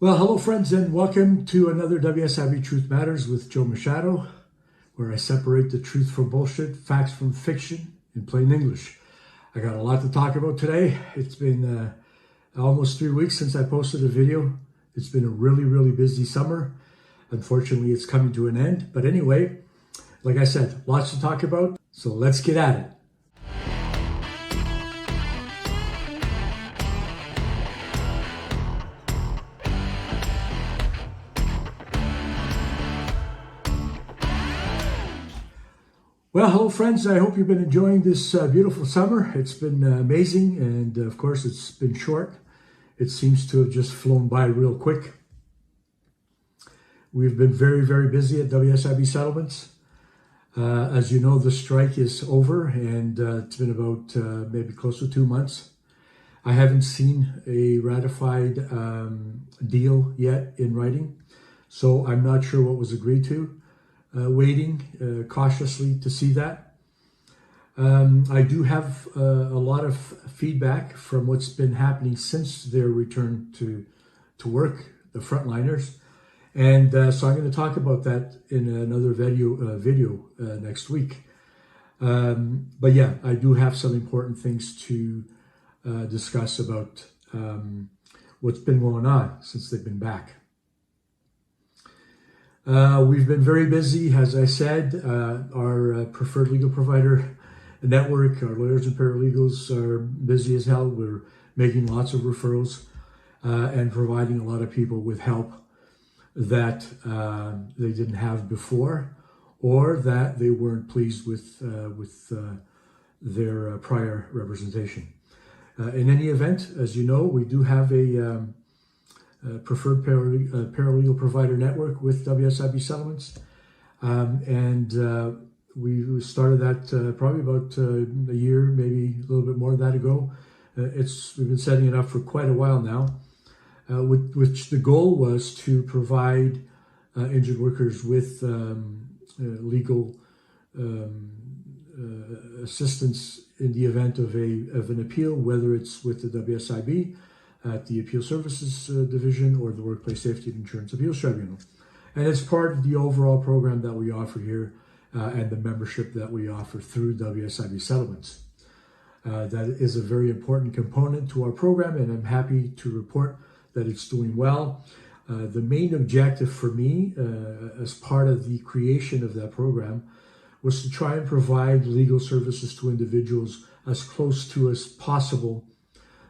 Well, hello friends, and welcome to another WSIB Truth Matters with Joe Machado, where I separate the truth from bullshit, facts from fiction in plain English. I got a lot to talk about today. It's been almost 3 weeks since I posted a video. It's been a really busy summer. Unfortunately, it's coming to an end. But anyway, like I said, lots to talk about. So let's get at it. Well, hello friends. I hope you've been enjoying this beautiful summer. It's been amazing, and of course it's been short. It seems to have just flown by real quick. We've been very busy at WSIB Settlements. As you know, the strike is over, and it's been about maybe close to 2 months. I haven't seen a ratified deal yet in writing, so I'm not sure what was agreed to. Waiting cautiously to see that. I do have a lot of feedback from what's been happening since their return to work, the frontliners, and so I'm going to talk about that in another video next week. But yeah, I do have some important things to discuss about what's been going on since they've been back. We've been very busy, as I said. Our preferred legal provider network, our lawyers and paralegals are busy as hell. We're making lots of referrals and providing a lot of people with help that they didn't have before, or that they weren't pleased with their prior representation. In any event, as you know, we do have a preferred paralegal provider network with WSIB Settlements, and we started that probably about a year, maybe a little bit more than that ago. We've been setting it up for quite a while now, which the goal was to provide injured workers with legal assistance in the event of an appeal, whether it's with the WSIB at the Appeal Services Division or the Workplace Safety and Insurance Appeals Tribunal. And it's part of the overall program that we offer here and the membership that we offer through WSIB Settlements. That is a very important component to our program, and I'm happy to report that it's doing well. The main objective for me as part of the creation of that program was to try and provide legal services to individuals as close to as possible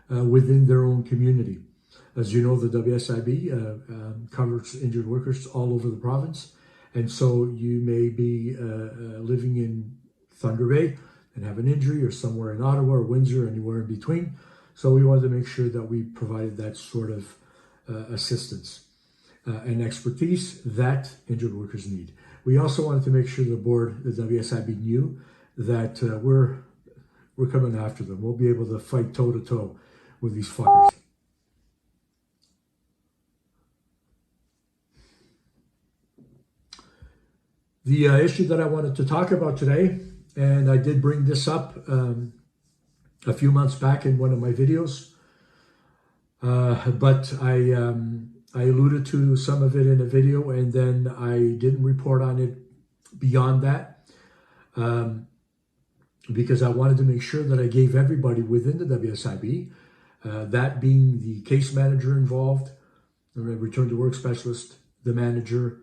within their own community. As you know, the WSIB covers injured workers all over the province, and so you may be living in Thunder Bay and have an injury, or somewhere in Ottawa or Windsor, anywhere in between. So we wanted to make sure that we provided that sort of assistance and expertise that injured workers need. We also wanted to make sure the board, the WSIB, knew that we're coming after them. We'll be able to fight toe-to-toe with these fuckers. The issue that I wanted to talk about today, and I did bring this up a few months back in one of my videos, but I alluded to some of it in a video, and then I didn't report on it beyond that, because I wanted to make sure that I gave everybody within the WSIB, that being the case manager involved, the return to work specialist, the manager,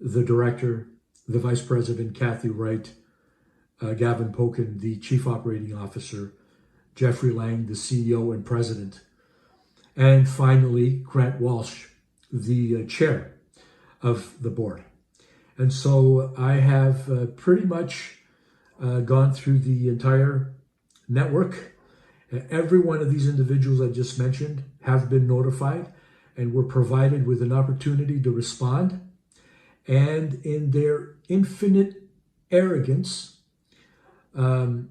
the director, the vice president, Kathy Wright, Gavin Pokin, the chief operating officer, Jeffrey Lang, the CEO and president, and finally Grant Walsh, the chair of the board. And so I have pretty much gone through the entire network. Every one of these individuals I just mentioned have been notified and were provided with an opportunity to respond. And in their infinite arrogance and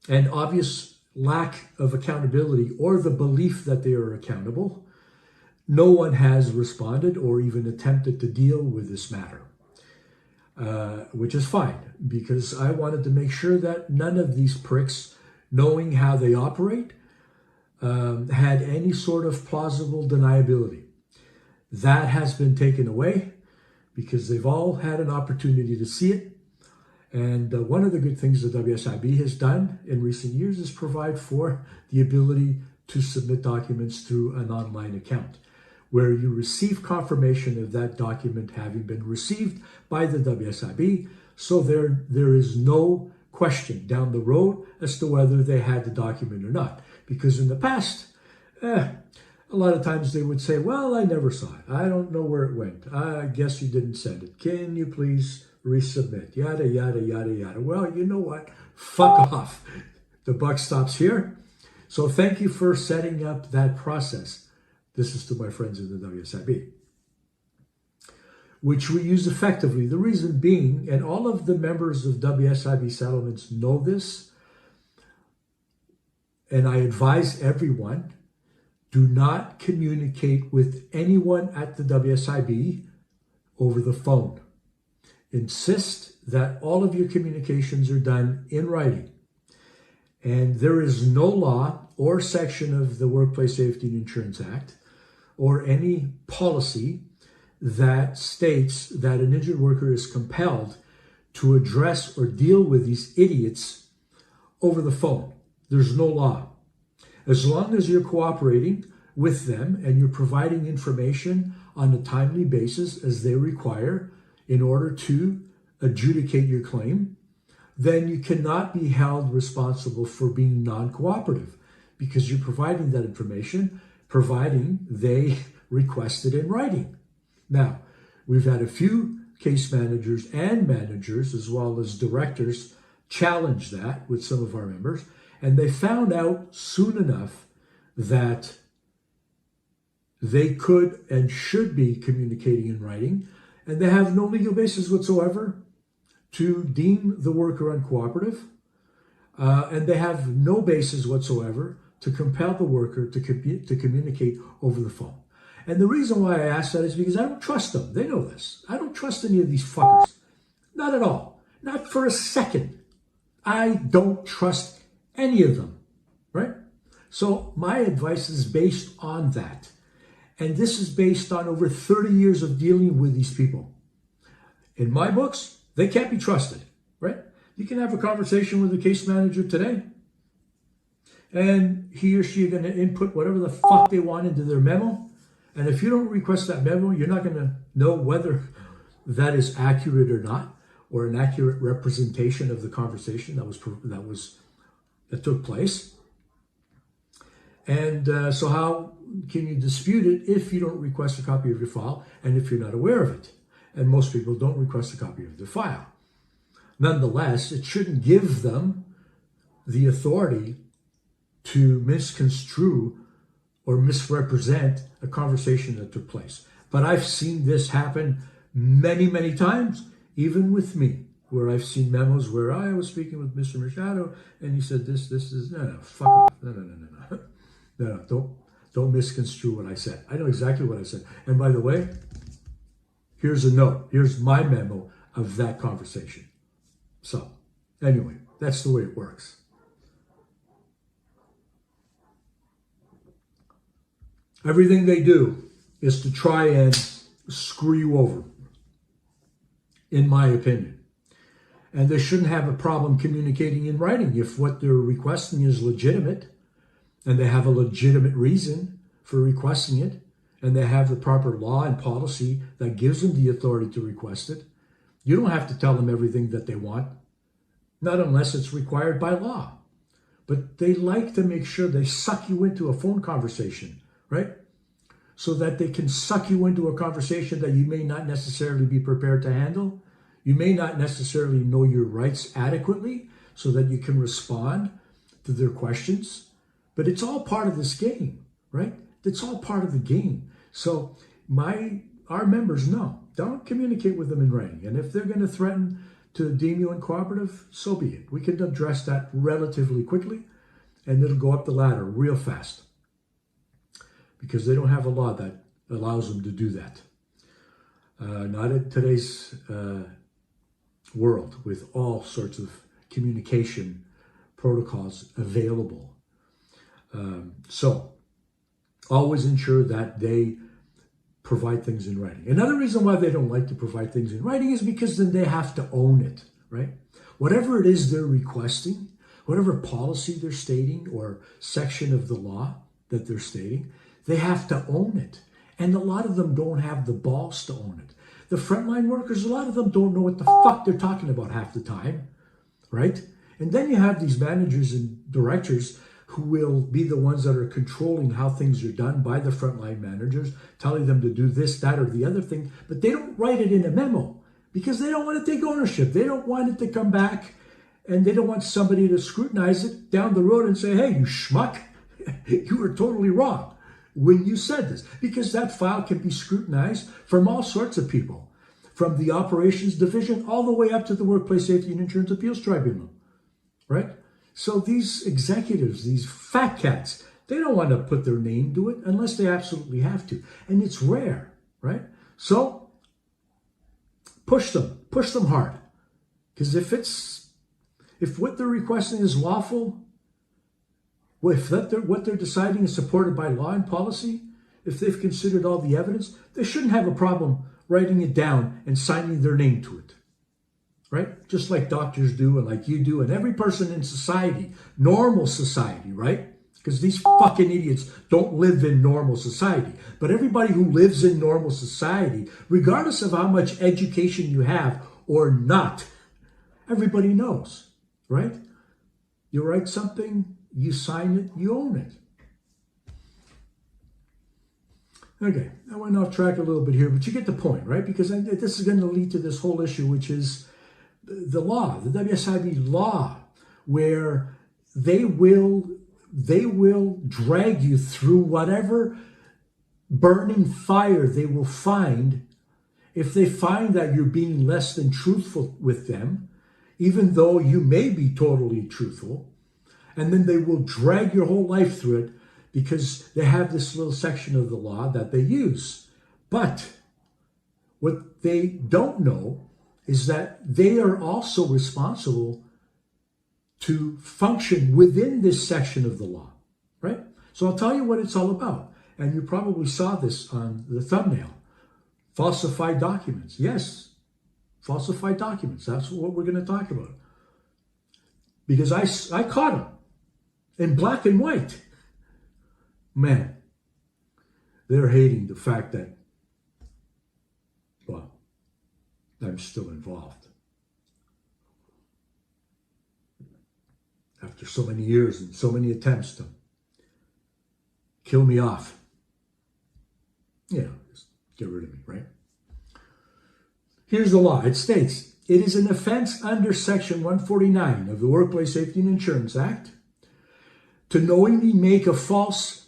obvious lack of accountability, or the belief that they are accountable, no one has responded or even attempted to deal with this matter. Which is fine, because I wanted to make sure that none of these pricks, knowing how they operate, had any sort of plausible deniability. That has been taken away because they've all had an opportunity to see it. And one of the good things the WSIB has done in recent years is provide for the ability to submit documents through an online account, where you receive confirmation of that document having been received by the WSIB. So there is no question down the road as to whether they had the document or not. Because in the past, a lot of times they would say, well, I never saw it. I don't know where it went. I guess you didn't send it. Can you please resubmit? Yada, yada, yada, yada. Well, you know what? Fuck off. The buck stops here. So thank you for setting up that process. This is to my friends in the WSIB, which we use effectively. The reason being, and all of the members of WSIB settlements know this, and I advise everyone, do not communicate with anyone at the WSIB over the phone. Insist that all of your communications are done in writing. And there is no law or section of the Workplace Safety and Insurance Act or any policy that states that an injured worker is compelled to address or deal with these idiots over the phone. There's no law. As long as you're cooperating with them and you're providing information on a timely basis as they require in order to adjudicate your claim, then you cannot be held responsible for being non-cooperative because you're providing that information, providing they request it in writing. Now, we've had a few case managers and managers, as well as directors, challenge that with some of our members, and they found out soon enough that they could and should be communicating in writing, and they have no legal basis whatsoever to deem the worker uncooperative, and they have no basis whatsoever to compel the worker to communicate over the phone. And the reason why I ask that is because I don't trust them. They know this. I don't trust any of these fuckers. Not at all. Not for a second. I don't trust any of them, right? So my advice is based on that. And this is based on over 30 years of dealing with these people. In my books, they can't be trusted, right? You can have a conversation with a case manager today, and he or she are going to input whatever the fuck they want into their memo. And if you don't request that memo, you're not going to know whether that is accurate or not, or an accurate representation of the conversation that took place. And so how can you dispute it if you don't request a copy of your file and if you're not aware of it? And most people don't request a copy of their file. Nonetheless, it shouldn't give them the authority to misconstrue or misrepresent a conversation that took place. But I've seen this happen many, many times, even with me, where I've seen memos where I was speaking with Mr. Machado and he said this is, no, fuck off. No, don't misconstrue what I said. I know exactly what I said. And by the way, here's a note. Here's my memo of that conversation. So anyway, that's the way it works. Everything they do is to try and screw you over, in my opinion. And they shouldn't have a problem communicating in writing if what they're requesting is legitimate and they have a legitimate reason for requesting it and they have the proper law and policy that gives them the authority to request it. You don't have to tell them everything that they want, not unless it's required by law. But they like to make sure they suck you into a phone conversation, right? So that they can suck you into a conversation that you may not necessarily be prepared to handle. You may not necessarily know your rights adequately so that you can respond to their questions. But it's all part of this game, right? It's all part of the game. So our members know, don't communicate with them in writing. And if they're going to threaten to deem you uncooperative, so be it. We can address that relatively quickly and it'll go up the ladder real fast because they don't have a law that allows them to do that. Not in today's world with all sorts of communication protocols available. So always ensure that they provide things in writing. Another reason why they don't like to provide things in writing is because then they have to own it, right? Whatever it is they're requesting, whatever policy they're stating or section of the law that they're stating, they have to own it. And a lot of them don't have the balls to own it. The frontline workers, a lot of them don't know what the fuck they're talking about half the time, right? And then you have these managers and directors who will be the ones that are controlling how things are done by the frontline managers, telling them to do this, that, or the other thing, but they don't write it in a memo because they don't want to take ownership. They don't want it to come back, and they don't want somebody to scrutinize it down the road and say, hey, you schmuck, you were totally wrong when you said this, because that file can be scrutinized from all sorts of people, from the operations division all the way up to the Workplace Safety and Insurance Appeals Tribunal, right? So these executives, these fat cats, they don't want to put their name to it unless they absolutely have to. And it's rare, right? So push them hard. Because if what they're requesting is lawful, if what they're deciding is supported by law and policy, if they've considered all the evidence, they shouldn't have a problem writing it down and signing their name to it. Right? Just like doctors do and like you do and every person in society, normal society, right? Because these fucking idiots don't live in normal society. But everybody who lives in normal society, regardless of how much education you have or not, everybody knows, right? You write something, you sign it, you own it. Okay, I went off track a little bit here, but you get the point, right? Because this is going to lead to this whole issue, which is the law, the WSIB law, where they will drag you through whatever burning fire they will find if they find that you're being less than truthful with them, even though you may be totally truthful. And then they will drag your whole life through it because they have this little section of the law that they use. But what they don't know is that they are also responsible to function within this section of the law, right? So I'll tell you what it's all about. And you probably saw this on the thumbnail. Falsified documents. Yes, falsified documents. That's what we're going to talk about. Because I caught them in black and white. Man, they're hating the fact that, well, I'm still involved. After so many years and so many attempts to kill me off. Just get rid of me, right? Here's the law. It states, it is an offense under Section 149 of the Workplace Safety and Insurance Act to knowingly make a false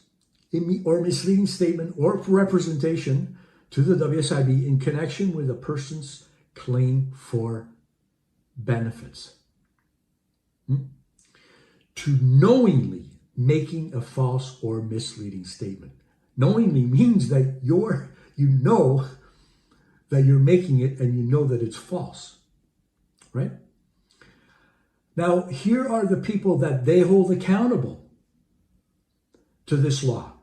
or misleading statement or representation to the WSIB in connection with a person's claim for benefits. To knowingly making a false or misleading statement. Knowingly means that you know that you're making it and you know that it's false, right? Now, here are the people that they hold accountable to this law.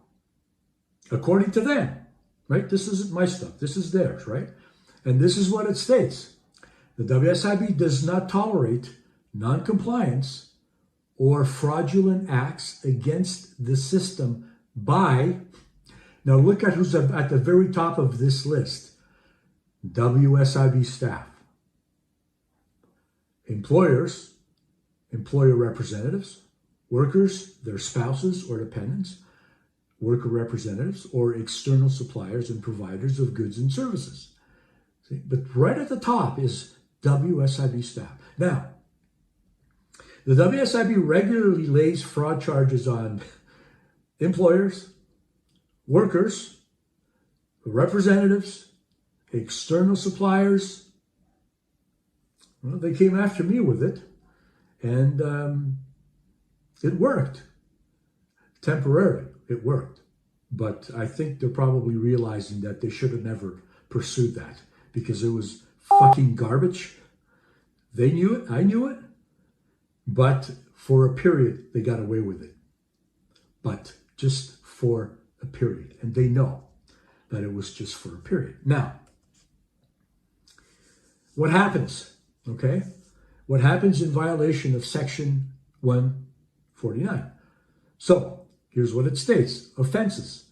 According to them, right? This isn't my stuff. This is theirs, right? And this is what it states. The WSIB does not tolerate non-compliance or fraudulent acts against the system by, now look at who's at the very top of this list, WSIB staff, employers, employer representatives, workers, their spouses or dependents, worker representatives, or external suppliers and providers of goods and services. See? But right at the top is WSIB staff. Now, the WSIB regularly lays fraud charges on employers, workers, representatives, external suppliers. Well, they came after me with it, and it worked. Temporarily, it worked. But I think they're probably realizing that they should have never pursued that because it was fucking garbage. They knew it, I knew it, but for a period, they got away with it. But just for a period, and they know. that it was just for a period. Now, what happens? Okay? What happens in violation of Section 149? So, here's what it states. Offenses.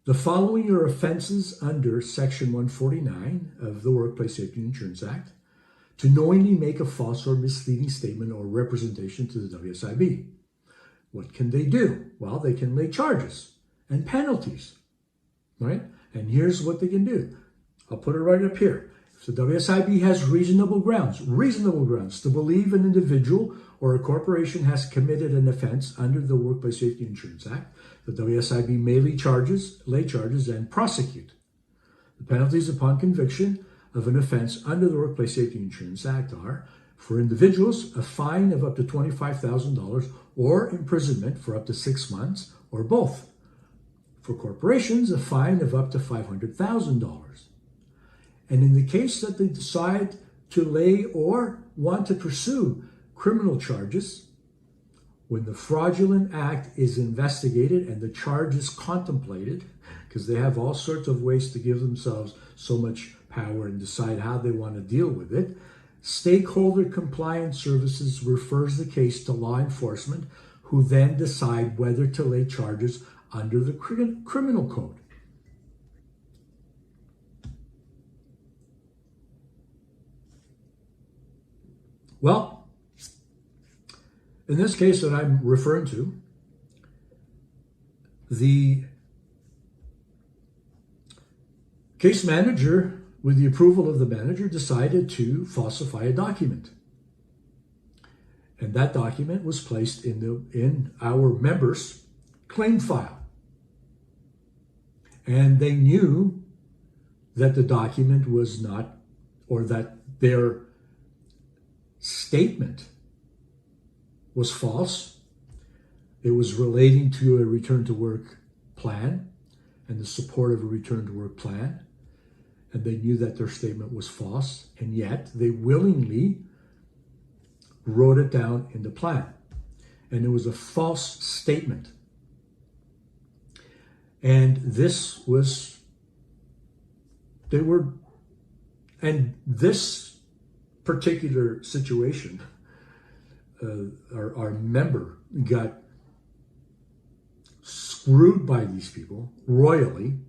The following are offenses under Section 149 of the Workplace Safety and Insurance Act: to knowingly make a false or misleading statement or representation to the WSIB. What can they do? Well, they can lay charges and penalties, right? And here's what they can do. I'll put it right up here. If the WSIB has reasonable grounds to believe an individual or a corporation has committed an offense under the Workplace Safety and Insurance Act, the WSIB may lay charges and prosecute. The penalties upon conviction of an offense under the Workplace Safety and Insurance Act are, for individuals, a fine of up to $25,000 or imprisonment for up to 6 months, or both. For corporations, a fine of up to $500,000. And in the case that they decide to lay or want to pursue criminal charges, when the fraudulent act is investigated and the charge is contemplated, because they have all sorts of ways to give themselves so much power and decide how they want to deal with it, Stakeholder Compliance Services refers the case to law enforcement, who then decide whether to lay charges under the criminal code. Well, in this case that I'm referring to, the case manager, with the approval of the manager, decided to falsify a document. And that document was placed in our members' claim file. And they knew that the document was not, or that their statement was false. It was relating to a return to work plan and the support of a return to work plan. And they knew that their statement was false, and yet they willingly wrote it down in the plan. And it was a false statement. And this particular situation, our member got screwed by these people royally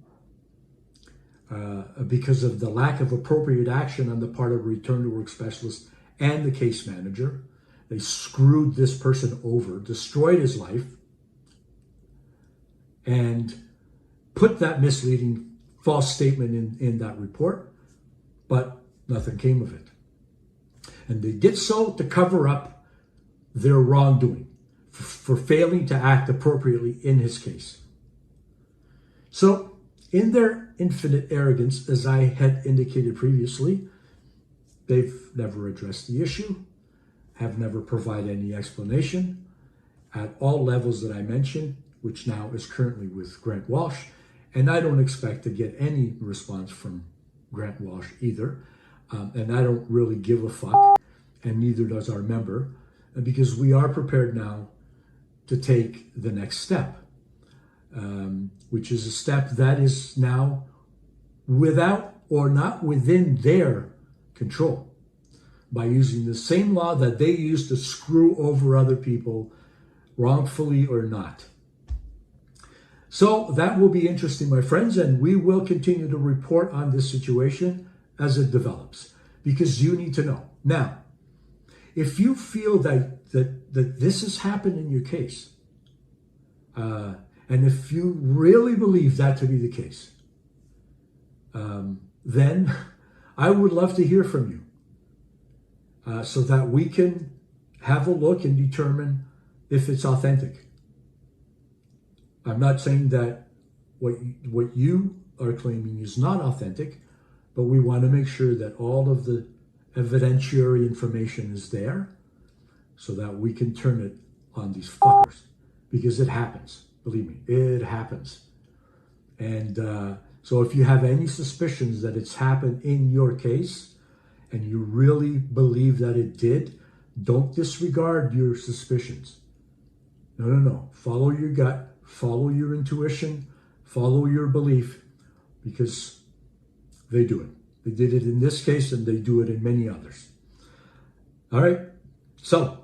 because of the lack of appropriate action on the part of a return to work specialist and the case manager. They screwed this person over, destroyed his life, and put that misleading false statement in that report, but nothing came of it. And they did so to cover up their wrongdoing, for failing to act appropriately in his case. So, in their infinite arrogance, as I had indicated previously, they've never addressed the issue, have never provided any explanation at all levels that I mentioned, which now is currently with Grant Walsh, and I don't expect to get any response from Grant Walsh either, and I don't really give a fuck, and neither does our member, because we are prepared now to take the next step, which is a step that is now without or not within their control, by using the same law that they used to screw over other people, wrongfully or not. So that will be interesting, my friends, and we will continue to report on this situation as it develops, because you need to know. Now, if you feel that this has happened in your case, and if you really believe that to be the case, then I would love to hear from you, so that we can have a look and determine if it's authentic. I'm not saying that what you are claiming is not authentic, but we want to make sure that all of the evidentiary information is there so that we can turn it on these fuckers, because it happens. Believe me, it happens. And so if you have any suspicions that it's happened in your case and you really believe that it did, don't disregard your suspicions. No. Follow your gut, follow your intuition, follow your belief. because they do it. They did it in this case, and they do it in many others. All right, so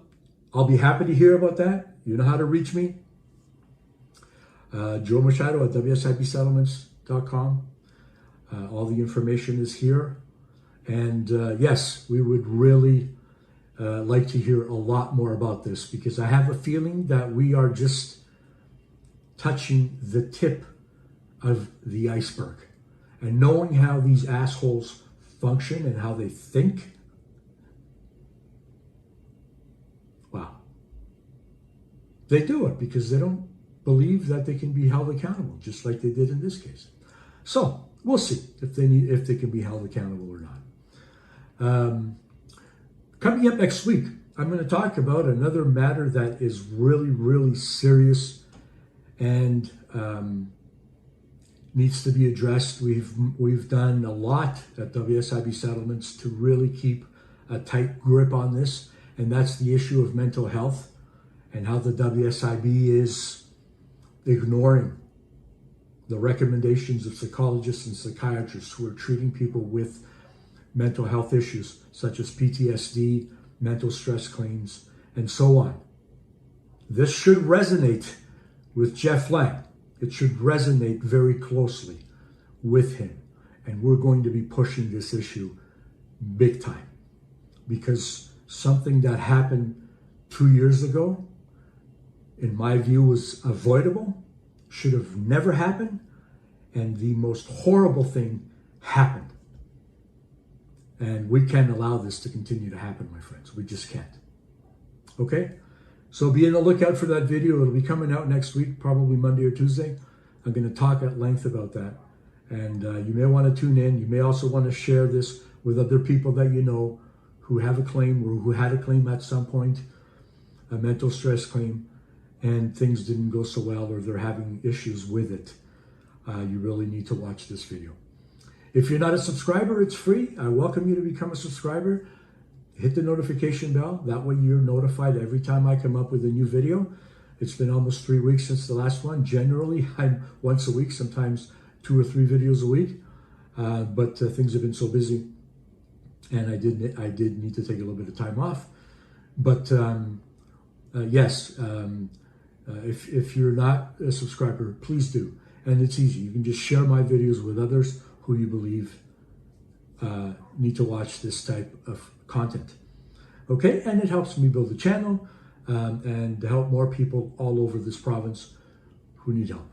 I'll be happy to hear about that. You know how to reach me. Joe Machado at WSIBsettlements.com. All the information is here. And yes, we would really like to hear a lot more about this, because I have a feeling that we are just touching the tip of the iceberg. And knowing how these assholes function and how they think, wow. They do it because they don't believe that they can be held accountable, just like they did in this case. So we'll see if they can be held accountable or not. Coming up next week, I'm going to talk about another matter that is really, really serious and needs to be addressed. We've done a lot at WSIB Settlements to really keep a tight grip on this, and that's the issue of mental health and how the WSIB is ignoring the recommendations of psychologists and psychiatrists who are treating people with mental health issues such as PTSD, mental stress claims, and so on. This should resonate with Jeff Lang. It should resonate very closely with him. And we're going to be pushing this issue big time, because something that happened 2 years ago, in my view, was avoidable, should have never happened, and the most horrible thing happened. And we can't allow this to continue to happen, my friends. We just can't. Okay? So be on the lookout for that video. It'll be coming out next week, probably Monday or Tuesday. I'm going to talk at length about that. And you may want to tune in. You may also want to share this with other people that you know who have a claim or who had a claim at some point, a mental stress claim, and things didn't go so well, or they're having issues with it. You really need to watch this video. If you're not a subscriber, it's free. I welcome you to become a subscriber. Hit the notification bell. That way you're notified every time I come up with a new video. It's been almost 3 weeks since the last one. Generally, I'm once a week, sometimes 2 or 3 videos a week. But things have been so busy, and I did need to take a little bit of time off. But yes, if you're not a subscriber, please do. And it's easy. You can just share my videos with others who you believe need to watch this type of content. Okay, and it helps me build the channel and help more people all over this province who need help.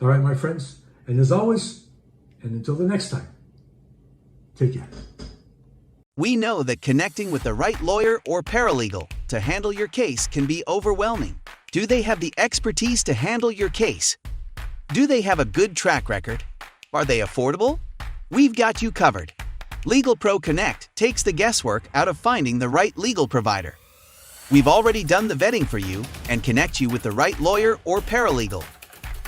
All right, my friends, and as always, and until the next time, take care. We know that connecting with the right lawyer or paralegal to handle your case can be overwhelming. Do they have the expertise to handle your case? Do they have a good track record? Are they affordable? We've got you covered. Legal Pro Connect takes the guesswork out of finding the right legal provider. We've already done the vetting for you and connect you with the right lawyer or paralegal.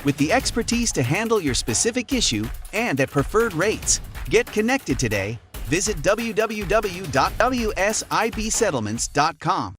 With the expertise to handle your specific issue and at preferred rates. Get connected today. Visit www.wsibsettlements.com.